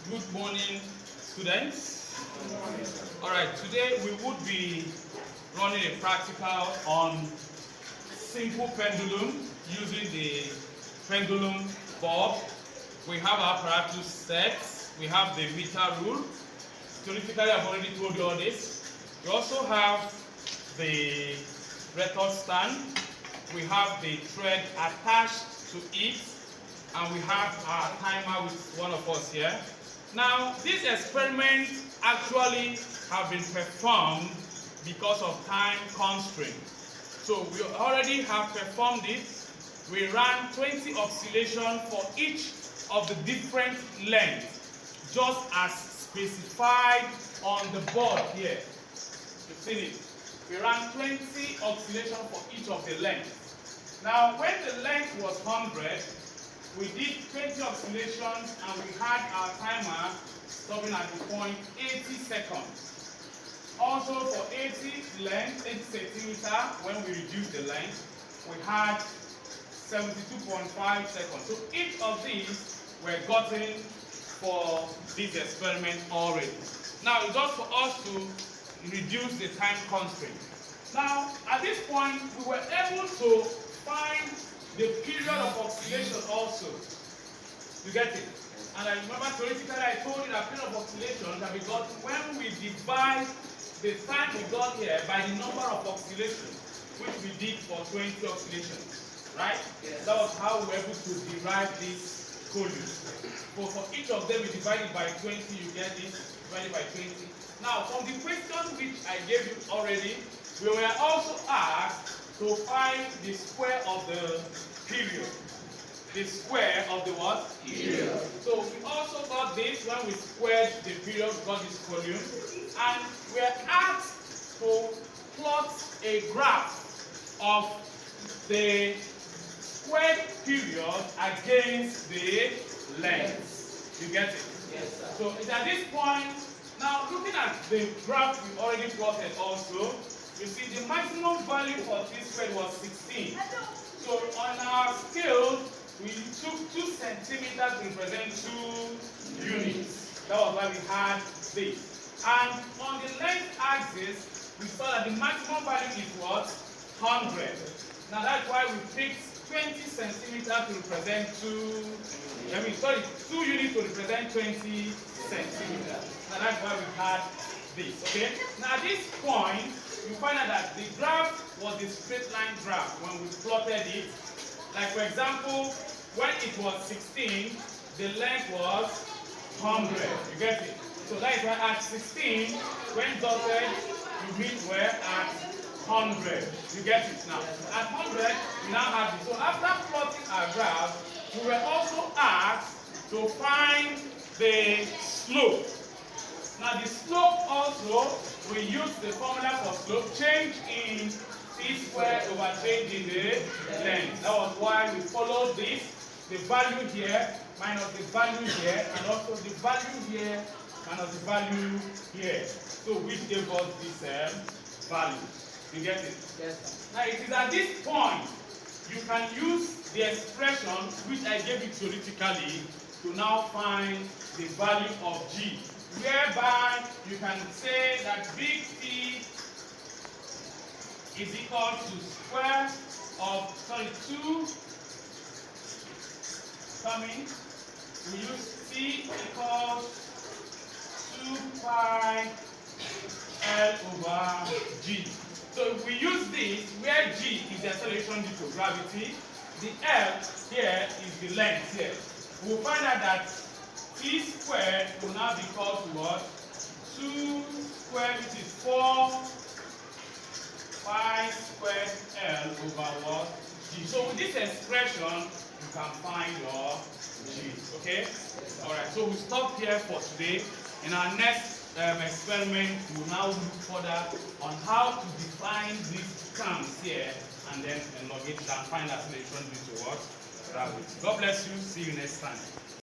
Good morning, students. All right, today we would be running a practical on simple pendulum using the pendulum bob. We have our apparatus set. We have the meter rule. Theoretically, I've already told you all this. We also have the record stand. We have the thread attached to it, and we have our timer with one of us here. Now, this experiment actually have been performed because of time constraint. So we already have performed it. We ran 20 oscillations for each of the different lengths, just as specified on the board here. You've seen it. We ran 20 oscillations for each of the lengths. Now, when the length was 100, we did 20 oscillations and we had our timer stopping at the point 80 seconds. Also for 80 length, 80 centimeter, when we reduced the length, we had 72.5 seconds. So each of these were gotten for this experiment already. Now it's just for us to reduce the time constraint. Now at this point, we were able to find the period of oscillation also. You get it? And I remember theoretically I told you that period of oscillation can be got when we divide the time we got here by the number of oscillations, which we did for 20 oscillations. Right? Yes. That was how we were able to derive this column. So for each of them we divide it by 20, you get this, divided by 20. Now from the question which I gave you already, we were also asked to find the square of the period. The square of the what? Period. So we also got this when we squared the period, we got this column. And we are asked to plot a graph of the squared period against the length. You get it? Yes, sir. So it's at this point, now looking at the graph we already plotted also, you see the maximum value for this squared was 16. So on our scale, we took 2 centimeters to represent 2 units. That was why we had this. And on the length axis, we saw that the maximum value is what? 100. Now that's why we picked 20 centimeters to represent 2 units to represent 20 centimeters. Now that's why we had this, okay? Now at this point, you find out that the graph was a straight line graph when we plotted it. Like for example, when it was 16, the length was 100. You get it? So that is why at 16, when dotted, you mean we're at 100. You get it now? At 100, we now have it. So after plotting our graph, we were also asked to find the slope. Now the slope also, we use the formula for slope, change in t squared over change in the length. That was why we followed this, the value here minus the value here, and also the value here minus the value here. So which gave us this value. You get it? Yes. Now it is at this point you can use the expression which I gave you theoretically to now find the value of G, whereby you can say that big T is equal to square of 2 coming. We use T equals 2 pi L over G. So if we use this, where G is the acceleration due to gravity, the L here is the length here. We'll find out that T squared will now be equal to what? 2 squared, which is 4 pi squared L over what? G. So with this expression, you can find your G. Okay? Alright, so we'll stop here for today. In our next experiment, we'll now look further on how to define these terms here and then elongate it and find acceleration due to what? Gravity. God bless you. See you next time.